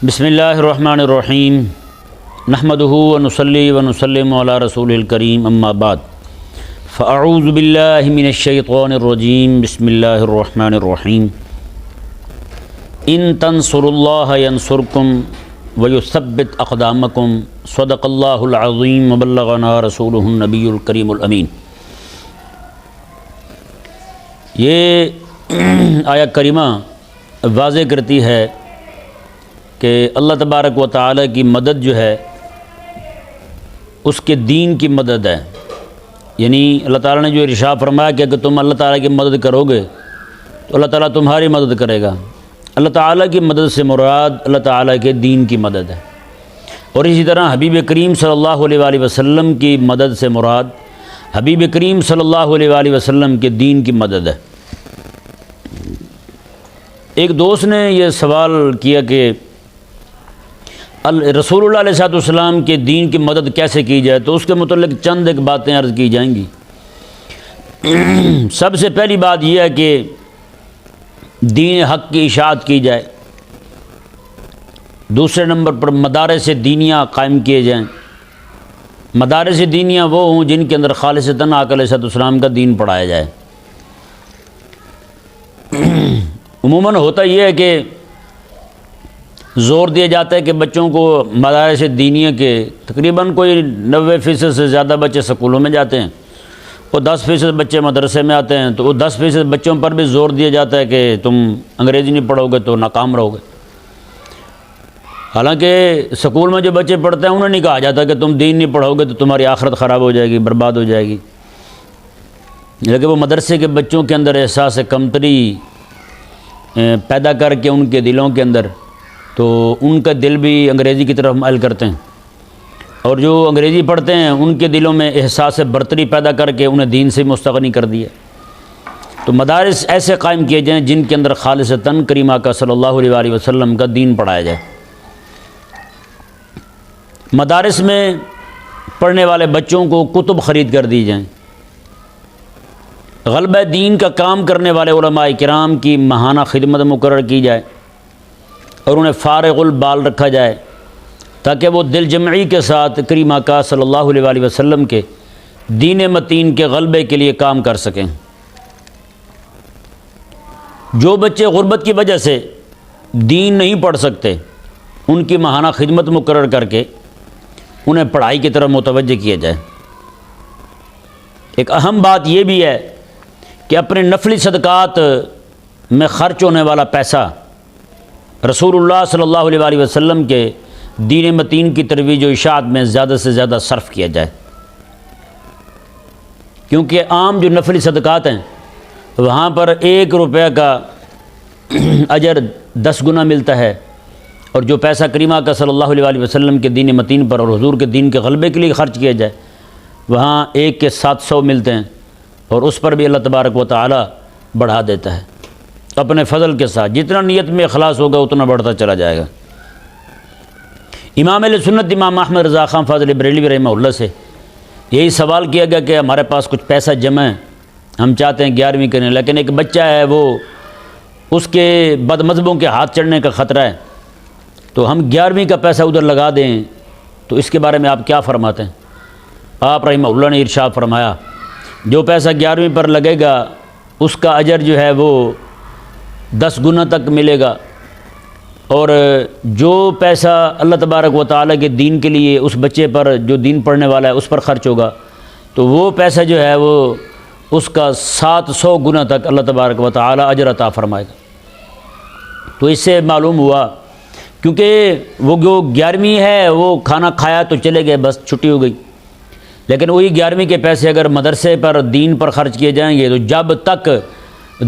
بسم اللہ الرحمن الرحیم نحمدہ ونصلی ونسلم علی رسول الکریم اما بعد فاعوذ باللہ من الشیطان الرجیم بسم اللہ الرحمن الرحیم ان تنصروا اللہ ینصرکم ویثبت اقدامکم صدق اللہ العظیم وبلغنا رسولہ النبی الکریم الامین۔ یہ آیہ کریمہ واضح کرتی ہے کہ اللہ تبارک و تعالی کی مدد جو ہے اس کے دین کی مدد ہے، یعنی اللہ تعالیٰ نے جو ارشاد فرمایا کہ اگر تم اللہ تعالیٰ کی مدد کرو گے تو اللہ تعالیٰ تمہاری مدد کرے گا۔ اللہ تعالیٰ کی مدد سے مراد اللہ تعالیٰ کے دین کی مدد ہے، اور اسی طرح حبیب کریم صلی اللہ علیہ وآلہ وسلم کی مدد سے مراد حبیب کریم صلی اللہ علیہ وآلہ وسلم کے دین کی مدد ہے۔ ایک دوست نے یہ سوال کیا کہ رسول اللہ علیہ السلام کے دین کی مدد کیسے کی جائے، تو اس کے متعلق چند ایک باتیں عرض کی جائیں گی۔ سب سے پہلی بات یہ ہے کہ دین حق کی اشاعت کی جائے۔ دوسرے نمبر پر مدارس دینیہ قائم کیے جائیں۔ مدارس دینیہ وہ ہوں جن کے اندر خالصتاً آقا علیہ السلام کا دین پڑھایا جائے۔ عموماً ہوتا یہ ہے کہ زور دیا جاتا ہے کہ بچوں کو مدارس دینیہ کے تقریباً کوئی 90% سے زیادہ بچے سکولوں میں جاتے ہیں اور 10% بچے مدرسے میں آتے ہیں، تو وہ 10% بچوں پر بھی زور دیا جاتا ہے کہ تم انگریزی نہیں پڑھو گے تو ناکام رہو گے۔ حالانکہ سکول میں جو بچے پڑھتے ہیں انہیں نہیں کہا جاتا کہ تم دین نہیں پڑھو گے تو تمہاری آخرت خراب ہو جائے گی، برباد ہو جائے گی، لیکن وہ مدرسے کے بچوں کے اندر احساس کمتری پیدا کر کے ان کے دلوں کے اندر، تو ان کا دل بھی انگریزی کی طرف مائل کرتے ہیں، اور جو انگریزی پڑھتے ہیں ان کے دلوں میں احساس برتری پیدا کر کے انہیں دین سے مستغنی کر دیا۔ تو مدارس ایسے قائم کیے جائیں جن کے اندر خالصتاً کریم آقا صلی اللہ علیہ وآلہ وسلم کا دین پڑھایا جائے۔ مدارس میں پڑھنے والے بچوں کو کتب خرید کر دی جائیں۔ غلبہ دین کا کام کرنے والے علماء کرام کی ماہانہ خدمت مقرر کی جائے اور انہیں فارغ البال رکھا جائے تاکہ وہ دل جمعی کے ساتھ کریم آقا صلی اللہ علیہ وآلہ وسلم کے دین متین کے غلبے کے لیے کام کر سکیں۔ جو بچے غربت کی وجہ سے دین نہیں پڑھ سکتے ان کی ماہانہ خدمت مقرر کر کے انہیں پڑھائی کی طرف متوجہ کیا جائے۔ ایک اہم بات یہ بھی ہے کہ اپنے نفلی صدقات میں خرچ ہونے والا پیسہ رسول اللہ صلی اللہ علیہ وآلہ وسلم کے دین متین کی ترویج و اشاعت میں زیادہ سے زیادہ صرف کیا جائے، کیونکہ عام جو نفلی صدقات ہیں وہاں پر 1 روپے کا اجر 10 گنا ملتا ہے، اور جو پیسہ کریم آقا صلی اللہ علیہ وآلہ وسلم کے دین متین پر اور حضور کے دین کے غلبے کے لیے خرچ کیا جائے وہاں 1 کے 700 ملتے ہیں، اور اس پر بھی اللہ تبارک و تعالی بڑھا دیتا ہے اپنے فضل کے ساتھ۔ جتنا نیت میں اخلاص ہوگا اتنا بڑھتا چلا جائے گا۔ امام اہل سنت امام احمد رضا خان فاضل بریلوی رحمہ اللہ سے یہی سوال کیا گیا کہ ہمارے پاس کچھ پیسہ جمع ہے، ہم چاہتے ہیں 11ویں کریں، لیکن ایک بچہ ہے وہ اس کے بد مذہبوں کے ہاتھ چڑھنے کا خطرہ ہے، تو ہم 11ویں کا پیسہ ادھر لگا دیں، تو اس کے بارے میں آپ کیا فرماتے ہیں؟ آپ رحمہ اللہ نے ارشاد فرمایا جو پیسہ 11ویں پر لگے گا اس کا اجر جو ہے وہ 10 گنا تک ملے گا، اور جو پیسہ اللہ تبارک و تعالیٰ کے دین کے لیے اس بچے پر جو دین پڑھنے والا ہے اس پر خرچ ہوگا تو وہ پیسہ جو ہے وہ اس کا 700 گنا تک اللہ تبارک و تعالیٰ اجر عطا فرمائے گا۔ تو اس سے معلوم ہوا، کیونکہ وہ جو 11ویں ہے وہ کھانا کھایا تو چلے گئے، بس چھٹی ہو گئی، لیکن وہی 11ویں کے پیسے اگر مدرسے پر دین پر خرچ کیے جائیں گے تو جب تک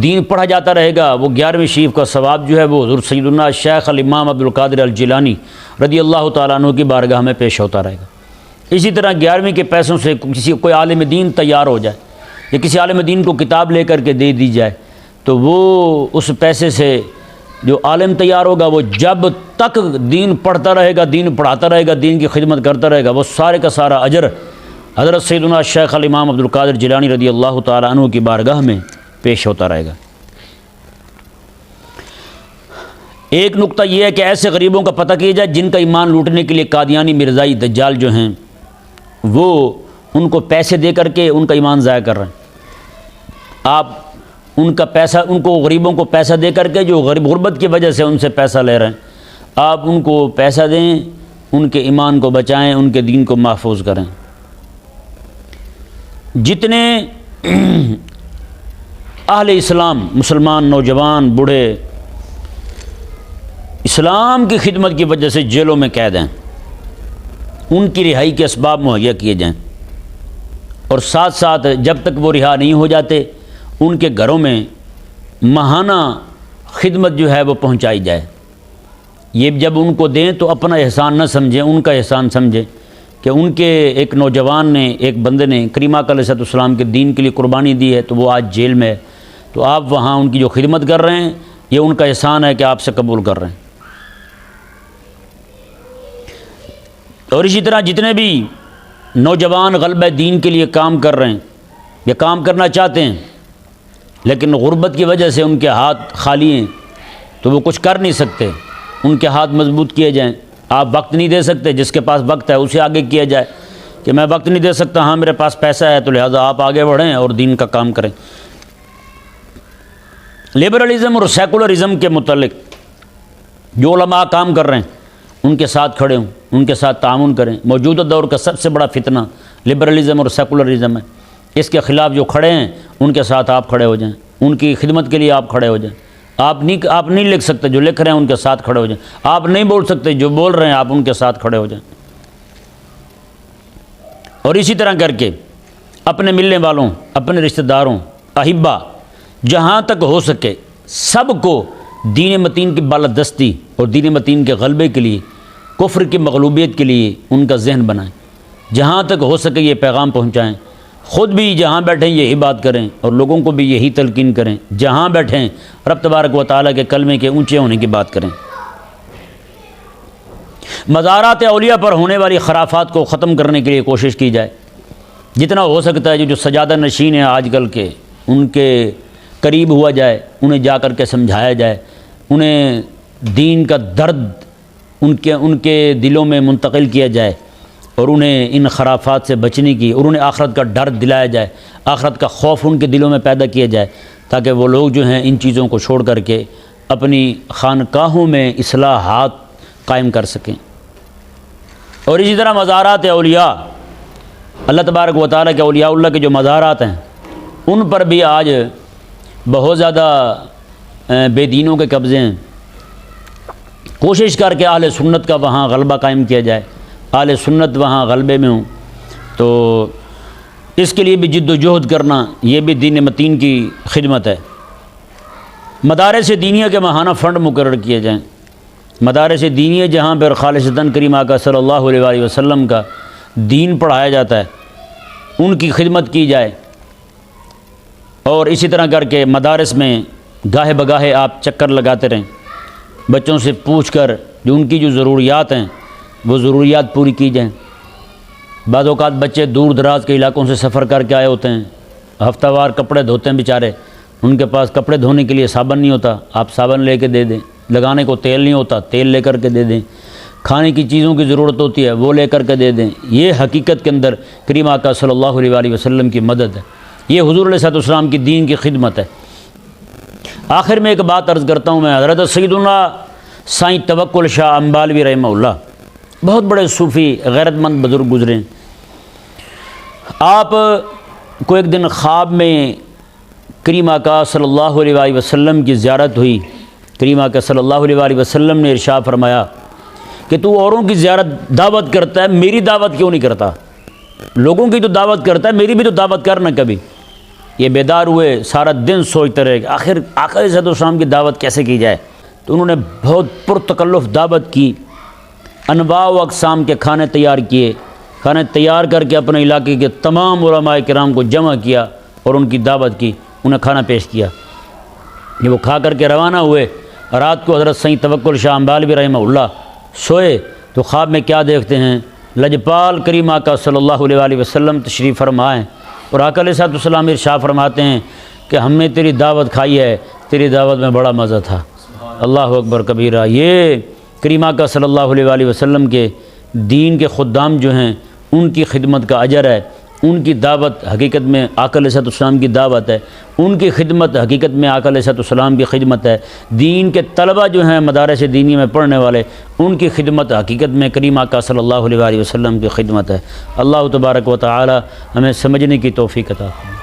دین پڑھا جاتا رہے گا وہ 11ویں شریف کا ثواب جو ہے وہ حضور سیدنا شیخ الامام عبد القادر الجیلانی رضی اللہ تعالیٰ عنہ کی بارگاہ میں پیش ہوتا رہے گا۔ اسی طرح 11ویں کے پیسوں سے کوئی عالم دین تیار ہو جائے یا کسی عالم دین کو کتاب لے کر کے دے دی جائے تو وہ اس پیسے سے جو عالم تیار ہوگا وہ جب تک دین پڑھتا رہے گا، دین پڑھاتا رہے گا، دین کی خدمت کرتا رہے گا، وہ سارے کا سارا اجر حضرت سیدنا شیخ الامام عبد القادر جیلانی رضی اللہ تعالیٰ عنہ کی بارگاہ میں پیش ہوتا رہے گا۔ ایک نقطہ یہ ہے کہ ایسے غریبوں کا پتہ کیا جائے جن کا ایمان لوٹنے کے لیے قادیانی مرزائی دجال جو ہیں وہ ان کو پیسے دے کر کے ان کا ایمان ضائع کر رہے ہیں۔ آپ ان کا پیسہ، ان کو غریبوں کو پیسہ دے کر کے جو غربت کی وجہ سے ان سے پیسہ لے رہے ہیں، آپ ان کو پیسہ دیں، ان کے ایمان کو بچائیں، ان کے دین کو محفوظ کریں۔ جتنے اہل اسلام، مسلمان نوجوان بوڑھے اسلام کی خدمت کی وجہ سے جیلوں میں قید ہیں، ان کی رہائی کے اسباب مہیا کیے جائیں، اور ساتھ ساتھ جب تک وہ رہا نہیں ہو جاتے ان کے گھروں میں ماہانہ خدمت جو ہے وہ پہنچائی جائے۔ یہ جب ان کو دیں تو اپنا احسان نہ سمجھیں، ان کا احسان سمجھیں کہ ان کے ایک نوجوان نے، ایک بندے نے کریم آقا علیہ السلام کے دین کے لیے قربانی دی ہے تو وہ آج جیل میں ہے، تو آپ وہاں ان کی جو خدمت کر رہے ہیں یہ ان کا احسان ہے کہ آپ سے قبول کر رہے ہیں۔ اور اسی طرح جتنے بھی نوجوان غلبہ دین کے لیے کام کر رہے ہیں یا کام کرنا چاہتے ہیں لیکن غربت کی وجہ سے ان کے ہاتھ خالی ہیں تو وہ کچھ کر نہیں سکتے، ان کے ہاتھ مضبوط کیے جائیں۔ آپ وقت نہیں دے سکتے، جس کے پاس وقت ہے اسے آگے کیا جائے کہ میں وقت نہیں دے سکتا، ہاں میرے پاس پیسہ ہے تو لہذا آپ آگے بڑھیں اور دین کا کام کریں۔ لبرلزم اور سیکولرزم کے متعلق جو علماء کام کر رہے ہیں ان کے ساتھ کھڑے ہوں، ان کے ساتھ تعاون کریں۔ موجودہ دور کا سب سے بڑا فتنہ لبرلزم اور سیکولرزم ہے، اس کے خلاف جو کھڑے ہیں ان کے ساتھ آپ کھڑے ہو جائیں، ان کی خدمت کے لیے آپ کھڑے ہو جائیں۔ آپ نہیں لکھ سکتے، جو لکھ رہے ہیں ان کے ساتھ کھڑے ہو جائیں۔ آپ نہیں بول سکتے، جو بول رہے ہیں آپ ان کے ساتھ کھڑے ہو جائیں۔ اور اسی طرح کر کے اپنے ملنے والوں، اپنے رشتہ داروں، احبا، جہاں تک ہو سکے سب کو دین متین کی بالادستی اور دین متین کے غلبے کے لیے، کفر کی مغلوبیت کے لیے ان کا ذہن بنائیں، جہاں تک ہو سکے یہ پیغام پہنچائیں۔ خود بھی جہاں بیٹھیں یہی بات کریں اور لوگوں کو بھی یہی تلقین کریں، جہاں بیٹھیں رب تبارک و تعالیٰ کے کلمے کے اونچے ہونے کی بات کریں۔ مزارات اولیاء پر ہونے والی خرافات کو ختم کرنے کے لیے کوشش کی جائے، جتنا ہو سکتا ہے۔ جو سجادہ نشین ہیں آج کل کے، ان کے قریب ہوا جائے، انہیں جا کر کے سمجھایا جائے، انہیں دین کا درد ان کے دلوں میں منتقل کیا جائے اور انہیں ان خرافات سے بچنے کی اور انہیں آخرت کا ڈر دلایا جائے، آخرت کا خوف ان کے دلوں میں پیدا کیا جائے، تاکہ وہ لوگ جو ہیں ان چیزوں کو چھوڑ کر کے اپنی خانقاہوں میں اصلاحات قائم کر سکیں۔ اور اسی طرح مزارات اولیاء، اللہ تبارک و تعالیٰ کے اولیاء اللہ کے جو مزارات ہیں ان پر بھی آج بہت زیادہ بے دینوں کے قبضے ہیں۔ کوشش کر کے اہل سنت کا وہاں غلبہ قائم کیا جائے، اہل سنت وہاں غلبے میں ہوں، تو اس کے لیے بھی جد و جہد کرنا یہ بھی دین متین کی خدمت ہے۔ مدارس دینیہ کے ماہانہ فنڈ مقرر کیے جائیں، مدارس دینیہ جہاں پر خالصتاً کریم آقا صلی اللہ علیہ وآلہ وسلم کا دین پڑھایا جاتا ہے ان کی خدمت کی جائے۔ اور اسی طرح کر کے مدارس میں گاہے بگاہے آپ چکر لگاتے رہیں، بچوں سے پوچھ کر جو ان کی جو ضروریات ہیں وہ ضروریات پوری کی جائیں۔ بعض اوقات بچے دور دراز کے علاقوں سے سفر کر کے آئے ہوتے ہیں، ہفتہ وار کپڑے دھوتے ہیں بیچارے، ان کے پاس کپڑے دھونے کے لیے صابن نہیں ہوتا، آپ صابن لے کے دے دیں، لگانے کو تیل نہیں ہوتا، تیل لے کر کے دے دیں، کھانے کی چیزوں کی ضرورت ہوتی ہے وہ لے کر کے دے دیں۔ یہ حقیقت کے اندر کریم آقا صلی اللہ علیہ وآلہ وسلم کی مدد ہے، یہ حضور علیہ السلام کی دین کی خدمت ہے۔ آخر میں ایک بات عرض کرتا ہوں، میں حضرت سیدنا سائیں توکل شاہ امبالوی رحمہ اللہ، بہت بڑے صوفی غیرت مند بزرگ گزرے ہیں۔ آپ کو ایک دن خواب میں کریم آقا صلی اللہ علیہ وآلہ وسلم کی زیارت ہوئی۔ کریم آقا صلی اللہ علیہ وآلہ وسلم نے ارشاد فرمایا کہ تو اوروں کی زیارت دعوت کرتا ہے، میری دعوت کیوں نہیں کرتا؟ لوگوں کی تو دعوت کرتا ہے، میری بھی تو دعوت کرنا کبھی۔ یہ بیدار ہوئے، سارا دن سوچتے رہے کہ آخر آقا علیہ السلام کی دعوت کیسے کی جائے۔ تو انہوں نے بہت پرتکلف دعوت کی، انواع و اقسام کے کھانے تیار کیے، کھانے تیار کر کے اپنے علاقے کے تمام علماء کرام کو جمع کیا اور ان کی دعوت کی، انہیں کھانا پیش کیا۔ یہ وہ کھا کر کے روانہ ہوئے، رات کو حضرت سائیں توکل شاہ امبالوی رحمہ اللہ سوئے تو خواب میں کیا دیکھتے ہیں؟ لجپال کریم آقا صلی اللہ علیہ وآلہ وسلم تشریف فرمائیں اور آقا علیہ السلام ارشاد فرماتے ہیں کہ ہم نے تیری دعوت کھائی ہے، تیری دعوت میں بڑا مزہ تھا۔ اللہ اکبر کبیرہ۔ یہ کریم آقا صلی اللہ علیہ وآلہ وسلم کے دین کے خدام جو ہیں ان کی خدمت کا اجر ہے، ان کی دعوت حقیقت میں آقا علیہ السلام کی دعوت ہے، ان کی خدمت حقیقت میں آقا علیہ السلام کی خدمت ہے۔ دین کے طلبہ جو ہیں مدارس دینی میں پڑھنے والے، ان کی خدمت حقیقت میں کریم آقا صلی اللہ علیہ وآلہ وسلم کی خدمت ہے۔ اللہ تبارک و تعالی ہمیں سمجھنے کی توفیق عطا فرمائے۔